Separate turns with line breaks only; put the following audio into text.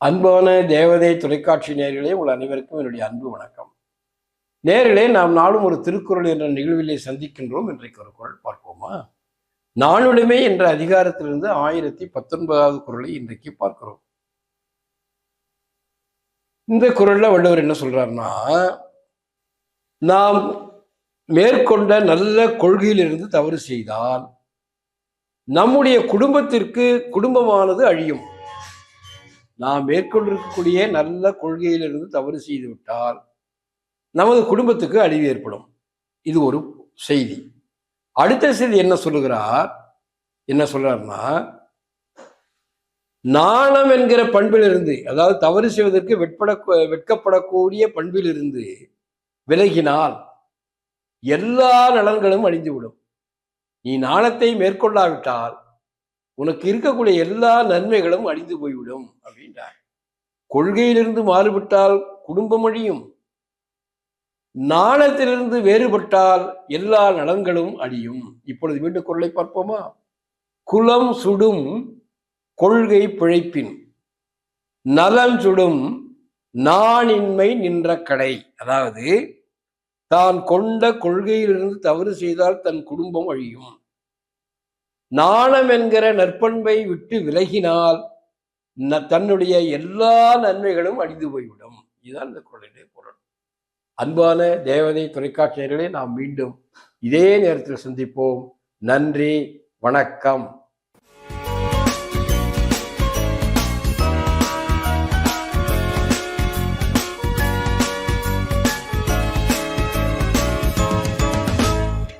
அன்பான தேவதை தொலைக்காட்சி நேயர்களே, உங்கள் அனைவருக்கும் என்னுடைய அன்பு வணக்கம். நேயர்களே, நாம் நாளும் ஒரு திருக்குறள் என்ற நிகழ்விலே சந்திக்கின்றோம். இன்றைக்கு ஒரு குறள் பார்ப்போமா? நாளுடைமை என்ற அதிகாரத்திலிருந்து 1019வது குறளை இன்றைக்கு பார்க்கிறோம். இந்த குறள்ல வள்ளுவர் என்ன சொல்றாருன்னா, நாம் மேற்கொண்ட நல்ல கொள்கையிலிருந்து தவறு செய்தால் நம்முடைய குடும்பமானது அழியும். நாம் மேற்கொண்டிருக்கக்கூடிய நல்ல கொள்கையிலிருந்து தவறு செய்து விட்டால் நமது குடும்பத்துக்கு அழிவு ஏற்படும். இது ஒரு செய்தி. அடுத்த செய்தி என்ன சொல்றாருன்னா, நாணம் என்கிற பண்பிலிருந்து, அதாவது தவறு செய்வதற்கு வெட்கப்படக்கூடிய பண்பிலிருந்து விலகினால் எல்லா நலன்களும் அழிந்துவிடும். நீ நாணத்தை மேற்கொள்ளாவிட்டால் உனக்கு இருக்கக்கூடிய எல்லா நன்மைகளும் அழிந்து போய்விடும் அப்படின்றார். கொள்கையிலிருந்து மாறுபட்டால் குடும்பம் அழியும். நாணத்திலிருந்து வேறுபட்டால் எல்லா நலன்களும் அழியும். இப்பொழுது மீண்டும் குறளை பார்ப்போமா? குலம் சுடும் கொள்கை பிழைப்பின், நலம் சுடும் நாணின்மை நின்ற கடை. அதாவது தான் கொண்ட கொள்கையிலிருந்து தவறு செய்தால் தன் குடும்பம் அழியும். நாணம் என்கிற நற்பண்பை விட்டு விலகினால் தன்னுடைய எல்லா நன்மைகளும் அழிந்து போய்விடும். இதுதான் இந்த குறளுடைய பொருள். அன்பான தேவதை தொலைக்காட்சியர்களே, நாம் மீண்டும் இதே நேரத்தில் சந்திப்போம். நன்றி, வணக்கம்.